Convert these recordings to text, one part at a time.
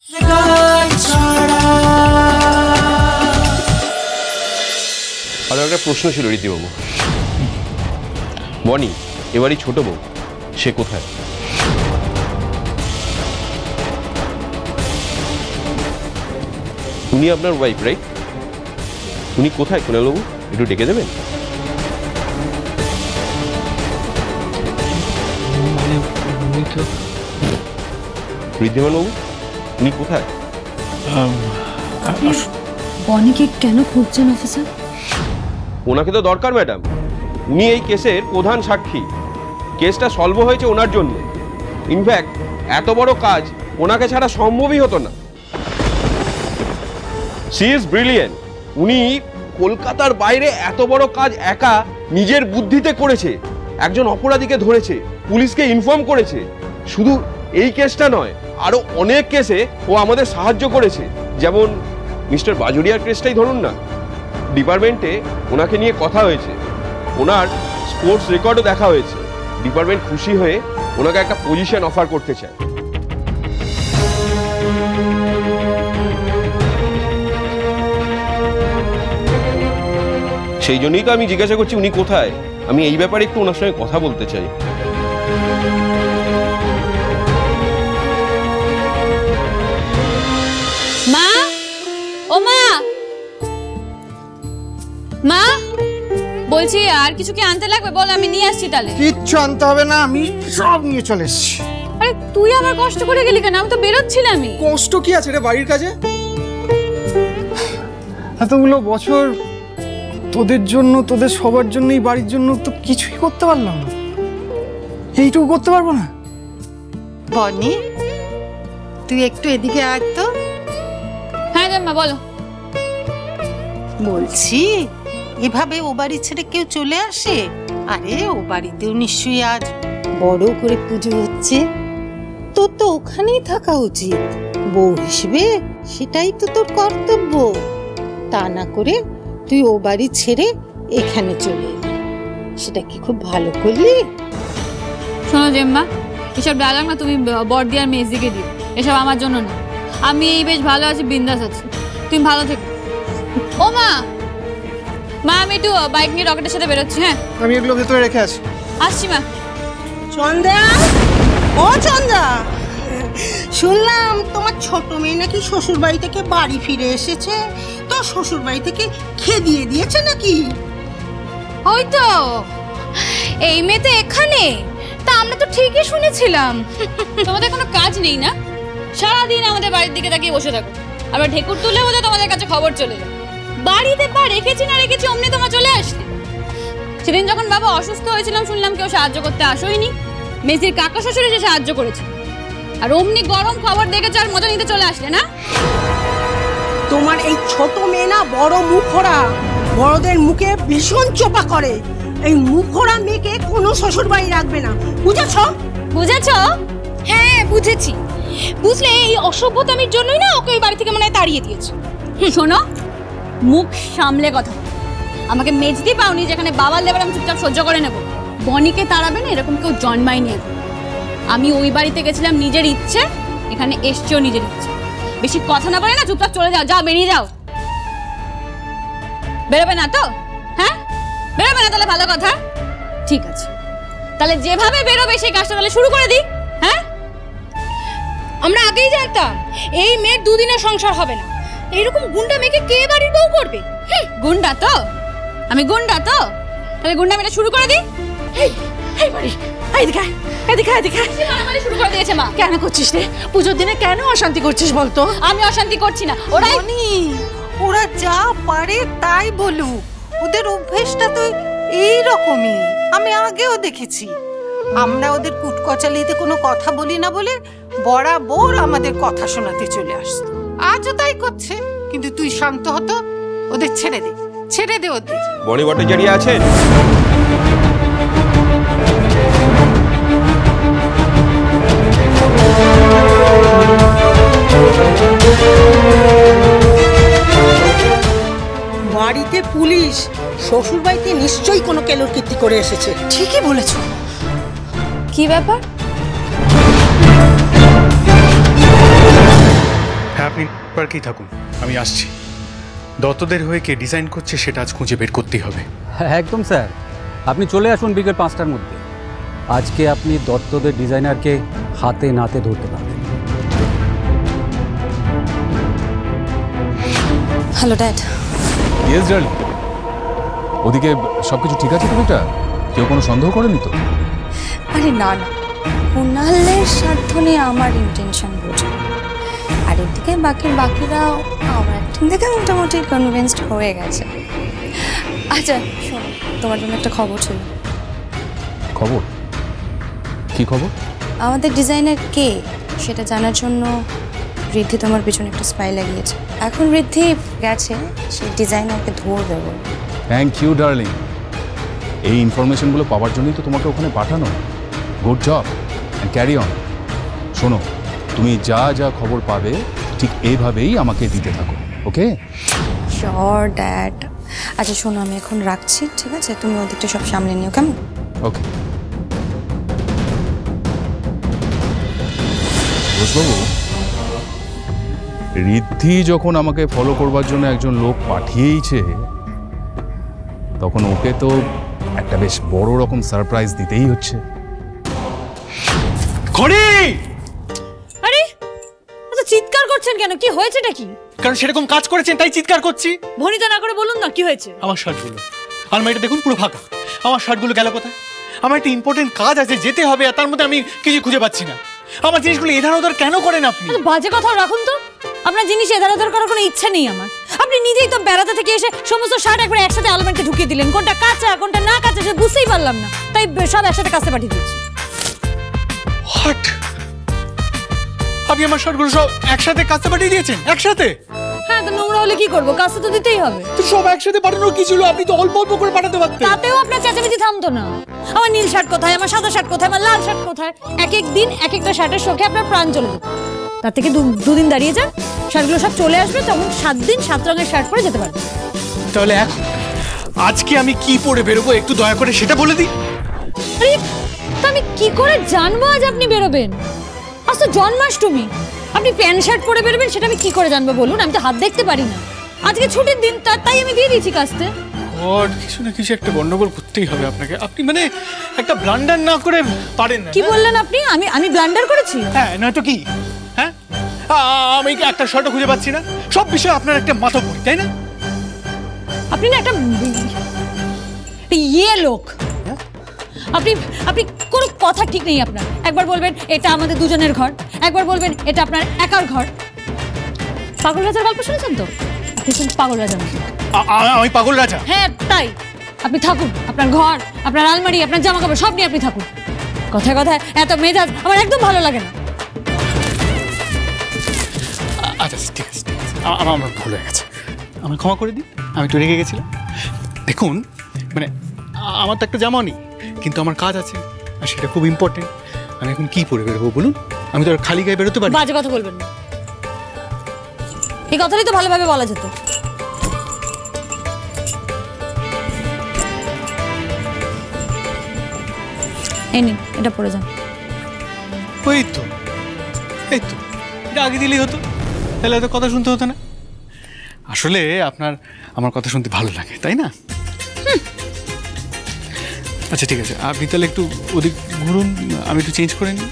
আর একটা প্রশ্ন ছিল রীতিবাবু, বনি এবারই ছোট বউ, সে কোথায়? উনি আপনার ওয়াইফ রাইট? উনি কোথায় কুণালবাবু, একটু ডেকে দেবেন? ঋদ্ধিমানবাবু উনি কোথায়? বনিকে কেন খুঁজছেন অফিসার? ওনাকে তো দরকার ম্যাডাম, উনি এই কেসের প্রধান সাক্ষী। কেসটা সলভ হয়েছে ওনার জন্য। ইনফ্যাক্ট এত বড় কাজ ওনাকে ছাড়া সম্ভবই হতো না। She is brilliant. উনি কলকাতার বাইরে এত বড় কাজ একা নিজের বুদ্ধিতে করেছে। একজন অপরাধীকে ধরেছে, পুলিশকে ইনফর্ম করেছে। শুধু এই কেসটা নয়, আরো অনেক কেসে ও আমাদের সাহায্য করেছে। যেমন মিস্টার বাজুরিয়ার কেসটাই ধরুন না, ডিপার্টমেন্টে ওনাকে নিয়ে কথা হয়েছে, ওনার স্পোর্টস রেকর্ডও দেখা হয়েছে। ডিপার্টমেন্ট খুশি হয়ে ওনাকে একটা পজিশন অফার করতে চায়। সেই জন্যই তো আমি জিজ্ঞাসা করছি উনি কোথায়। আমি এই ব্যাপারে একটু ওনার সঙ্গে কথা বলতে চাই। মা, ও মা, মা বলছি আর কিছু কি আনতে লাগবে বল, আমি নিয়ে আসছি। তাহলে কিচ্ছু আনতে হবে না, আমি সব নিয়ে চলে এসেছি। আরে তুই আবার কষ্ট করে গেলি কেন? আমি তো বেরোচ্ছিলামই। কষ্ট কি আছে রে বাড়ির কাজে? এতগুলো বছর তোদের জন্য, তোদের সবার জন্যই, বাড়ির জন্য তো কিছুই করতে পারলাম না। এইটুকু করতে পারবো না? বনি তুই একটু এদিকে আয় তো। হ্যাঁ জাম্মা বলো। বলছি এভাবে ও বাড়ি ছেড়ে কেউ চলে আসে? আরে ও বাড়িতেও নিশ্চয়ই আজ বড় করে পুজো হচ্ছে, তোর তো ওখানেই থাকা উচিত। বউ হিসেবে সেটাই তো তোর কর্তব্য। তা না করে তুই ও বাড়ি ছেড়ে এখানে চলে এলি, সেটা কি খুব ভালো করলি? শোনো জেম্মা, এসব ডায়লগ না তুমি বড়দি আর মেজদিকে দিও, এসব আমার জন্য না। আমি এই বেশ ভালো আছি, বিন্দাস আছি, তুমি ভালো থেকো। ও মা, মা আমি একটু বাইক নিয়ে রকেটের সাথে বেরোচ্ছি। হ্যাঁ আমি এগুলো ভেতরে রেখে আসি। আসছি মা। চন্দা, ও চন্দা, শুনলাম তোমার ছোট মেয়ে নাকি শ্বশুর বাড়ি থেকে বাড়ি ফিরে এসেছে। তো শ্বশুর বাড়ি থেকে খেদিয়ে দিয়েছে নাকি? ওই তো এই মেয়ে তো এখানে। তা আমরা তো ঠিকই শুনেছিলাম। তোমাদের কোনো কাজ নেই না? সারাদিন আমাদের বাড়ির দিকে তাকিয়ে বসে থাকো, আবার ঢেকুর তুলে বোধহয় তোমাদের কাছে খবর চলে যায়। বাড়িতে পা রেখেছি না রেখেছি অমনি তোমরা চলে আসলে। সেদিন যখন বাবা অসুস্থ হয়েছিলাম শুনলাম কেউ সাহায্য করতে আসোইনি, মেসির কাকা শ্বশুর এসে সাহায্য করেছে। আর অমনি গরম খবর দেখেছো আর মজা নিতে চলে আসলে না? তোমার এই ছোট মেয়ে না বড় মুখরা, বড়দের মুখে ভীষণ চোপা করে। এই মুখরা মেয়েকে কোনো শ্বশুর বাড়ি রাখবে না, বুঝেছো? বুঝেছো? হ্যাঁ বুঝেছি। বুঝলে এই অসভ্যতামির জন্যই না ওকে ওই বাড়ি থেকে মনে হয় তাড়িয়ে দিয়েছে। শোনো, মুখ সামলে কথা। আমাকে মেজদি পাওনি যেখানে বাবার লেবার আমি চুপচাপ সহ্য করে নেব। বনিকে তাড়াবে না এরকম কেউ জন্মায়নি। আমি ওই বাড়িতে গেছিলাম নিজের ইচ্ছে, এখানে এসছেও নিজের ইচ্ছে। বেশি কথা না বলে না চুপচাপ চলে যাও। যাও, বেরিয়ে যাও। বেরোবে না তো? হ্যাঁ বেরোবে না, তাহলে ভালো কথা। ঠিক আছে, তাহলে যেভাবে বেরোবে সেই কাজটা তাহলে শুরু করে দিই। হ্যাঁ আমরা আগেই জানতাম এই মেয়ের দুদিনের সংসার হবে না। এইরকম গুন্ডা মেয়েকে কে বাড়ির বউ করবে? গুন্ডা তো আমি, গুন্ডা তো তাহলে গুন্ডা মেয়েটা শুরু করে দিই। শুরু করে দিয়েছে মা। কেন করছিস রে? পুজোর দিনে কেন অশান্তি করছিস বলতো? আমি অশান্তি করছি না, ওরা যা পারে তাই বলুক, ওদের অভ্যেসটা তো এইরকমই। আমি আগেও দেখেছি। আমরা ওদের কুটকচালিতে কোনো কথা বলি না বলে বরাবর আমাদের কথা শোনাতে চলে আসতো। আজও তাই করছে। কিন্তু তুই শান্ত হতো, ওদের ছেড়ে দে, ছেড়ে দে ওদের। বনি ভট্টাচার্য আছেন? বাড়িতে পুলিশ, শ্বশুর বাড়িতে নিশ্চয়ই কোনো কেলোর কীর্তি করে এসেছে। ঠিকই বলেছো। কি ব্যাপার? হ্যাঁ, আপনি পার্কেই থাকুন, আমি আসছি। দত্তদের হয়ে কে ডিজাইন করছে সেটা আজ খুঁজে বের করতেই হবে। হ্যাঁ একদম স্যার, আপনি চলে আসুন বিকেল 5টার মধ্যে। আজকে আপনি দত্তদের ডিজাইনারকে হাতে নাতে ধরতে পারবেন। Hello dad. ইয়েস ডার্লিং, ওদিকে সবকিছু ঠিক আছে তো বেটা? কেউ কোনো সন্দেহ করেনি তো? আরে না না, কুণালের সাধ্য নিয়ে আমার ইন্টেনশন বোঝো। আর এদিকে বাকিরাও আমার অ্যাক্টিং দেখে মোটামুটি কনভিন্সড হয়ে গেছে। আচ্ছা শোনো, তোমার জন্য একটা খবর ছিল। খবর? কি খবর? আমাদের ডিজাইনার কে সেটা জানার জন্য ঋদ্ধি তোমার পিছনে একটা স্পাই লাগিয়েছে। এখন ঋদ্ধি গেছে সেই ডিজাইনারকে ধরবে বলে। থ্যাংক ইউ ডার্লিং, এই ইনফরমেশনগুলো পাওয়ার জন্যই তো তোমাকে ওখানে পাঠানো। Good job and carry on. শোনো, তুমি যা যা খবর পাবে ঠিক এইভাবেই আমাকে দিতে থাকো, ওকে? Sure dad. আচ্ছা শোনো, আমি এখন রাখছি, ঠিক আছে? তুমি ওদিকটা সব সামলে নিও, কেমন? ওকে। ঘোষবাবু, ঋদ্ধি যখন আমাকে ফলো করবার জন্য একজন লোক পাঠিয়েইছে, তখন ওকে তো একটা বেশ বড় রকম সারপ্রাইজ দিতেই হচ্ছে। খড়ি! আরে এত চিৎকার করছেন কেন? কি হয়েছেটা কি? কারণ সেরকম কাজ করেছেন তাই চিৎকার করছি। ভনিতা না করে বলুন না কি হয়েছে। আমার শার্টগুলো, আলমারিটা দেখুন পুরো ফাঁকা। আমার শার্টগুলো গেল কোথায়? আমার একটা ইম্পর্টেন্ট কাজ আছে, যেতে হবে, আর তার মধ্যে আমি কিছু খুঁজে পাচ্ছি না। আমার জিনিসগুলো এধার ওধার কেন করেন আপনি? বাজে কথা রাখুন তো। আপনার জিনিস এধার ওধার করার কোনো ইচ্ছা নেই আমার। আপনি নিজেই তো বেড়াতে থেকে এসে সমস্ত শার্ট একবার একসাথে আলমারিতে ঢুকিয়ে দিলেন। কোনটা কাঁচা কোনটা না কাঁচা সেটা বুঝতেই পারলাম না, তাই সব একসাথে কাছে পাঠিয়ে দিচ্ছি। হোয়াট? আপনি আমার শার্টগুলো সব একসাথে কাচতে পাঠিয়ে দিয়েছেন? একসাথে? হ্যাঁ, তো নোংরা হলে কি করবো? কাছে তো দিতেই হবে। তো সব একসাথে পাঠানোর কি ছিল? আপনি তো অল্প অল্প করে পাঠাতে পারতেন। তাতেও আপনার চেঁচামেচি থামতো না। আমার নীল শার্ট কোথায়, আমার সাদা শার্ট কোথায়, আমার লাল শার্ট কোথায়? এক এক দিন এক একটা শার্টের শোকে আপনার প্রাণ চলে যেত। তার থেকে দুদিন দাঁড়িয়ে যান, শার্টগুলো সব চলে আসবে, তখন 7 দিন 7 রঙের শার্ট পরে যেতে পারবেন। তাহলে এখন আজকে আমি কি পরে বেরোবো একটু দয়া করে সেটা বলে দিই। আরে তা আমি কি করে জানবো আজ আপনি বেরোবেন? আজ তো জন্মাষ্টমী, আপনি প্যান্ট শার্ট পরে বেরোবেন সেটা আমি কি করে জানবো বলুন? আমি তো হাত দেখতে পারি না। আজকে ছুটির দিন, তাই আমি দিয়ে দিয়েছি কাজতে। গড, কিছু না কিছু একটা গন্ডগোল করতেই হবে আপনাকে। আপনি মানে একটা ব্লান্ডার না করে পারেন না। কি বললেন আপনি? আমি ব্লান্ডার করেছি? হ্যাঁ, নয়তো কি? হ্যাঁ, আমি একটা শার্টও খুঁজে পাচ্ছি না। সব বিষয়ে আপনার একটা মাথা পড়ি, তাই না? আপনি না একটা ইয়ে লোক। আপনি কোনো কথা ঠিক নেই আপনার। একবার বলবেন এটা আমাদের দুজনের ঘর, একবার বলবেন এটা আপনার একার ঘর। পাগল রাজার গল্প শুনেছেন তো? আপনি পাগল রাজা নাকি? আমি পাগল রাজা? হ্যাঁ তাই। আপনি থাকুন, আপনার ঘর, আপনার আলমারি, আপনার জামা কাপড় সব নিয়ে আপনি থাকুন। কথায় কথায় এত মেজাজ আমার একদম ভালো লাগে না। আচ্ছা ঠিক আছে, আমার ভুল হয়ে গেছে, আমি ক্ষমা করে দিই। আমি তো রেগে গেছিলাম। দেখুন মানে আমার তো একটা জামা নেই, কিন্তু আমার কাজ আছে আর সেটা খুব ইম্পর্টেন্ট। আমি এখন কি পরে বেরোবো বলুন? আমি তো আর খালি গায়ে বেরোতে পারি? বাজে কথা বলবেন না, এই কথাটাই তো ভালোভাবে বলা যেত। এই নিন, এটা পড়ে যান। ওই তো এটা আগে দিলেই হতো, তাহলে হয়তো কথা শুনতে হতো না। আসলে আমার কথা শুনতে ভালো লাগে, তাই না? আচ্ছা ঠিক আছে, আপনি তাহলে একটু ওদিক ঘুরুন, আমি একটু চেঞ্জ করে নিই।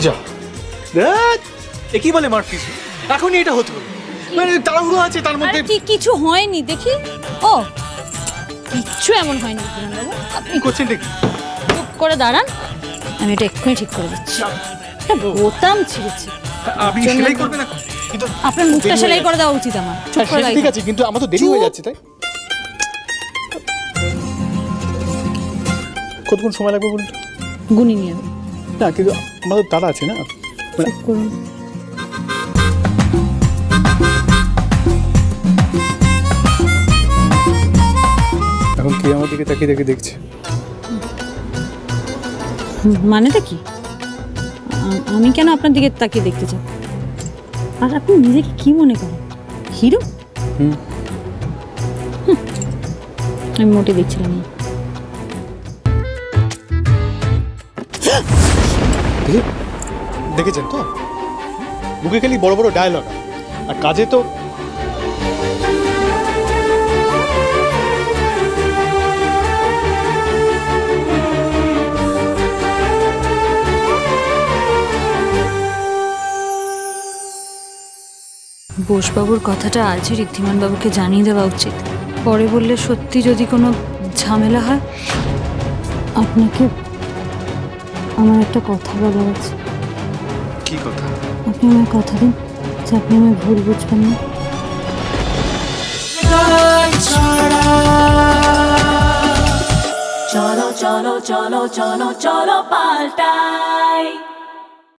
যা কি বলে মারফিস, এখনই এটা হতো মানে তাড়াহুড়ো আছে তার মধ্যে। কিছু হয়নি দেখি। ও কিচ্ছু এমন হয়নি। আপনি করছেন দেখি, চুপ করে দাঁড়ান, আমি এটা এক্ষুনি ঠিক করে দিচ্ছি। একটা বোতাম ছিঁড়েছি। আপনি সেলাই করবেন এখন? কিন্তু আপনার মুখটা সেলাই করে দেওয়া উচিত আমার। ঠিক আছে, কিন্তু আমার তো দেরি হয়ে যাচ্ছে। তাই কতক্ষণ সময় লাগবে বলুন? গুনি নিয়ে না, কিন্তু আমাদের তারা আছে না। করুন। এখন কে আমার দিকে তাকিয়ে দেখছে? মানেটা কি? আমি কেন আপনার দিকে তাকিয়ে দেখতে চাই? আর আপনি নিজেকে কি মনে করেন? হিরো? আমি মোটে দেখছিলাম না। দেখেছেন তো, মুখে খালি বড় বড় ডায়লগ, আর কাজে তো বোসবাবুর কথাটা আজই ঋদ্ধিমান বাবুকে জানিয়ে দেওয়া উচিত। পরে বললে সত্যি যদি কোনো ঝামেলা হয়। আপনাকে আমার একটা কথা বলার আছে। কি কথা? আপনি আমায় কথা দিন যে আপনি আমায় ভুল বুঝবেন না। চলো চলো চলো চলো চলো পাল্টাই।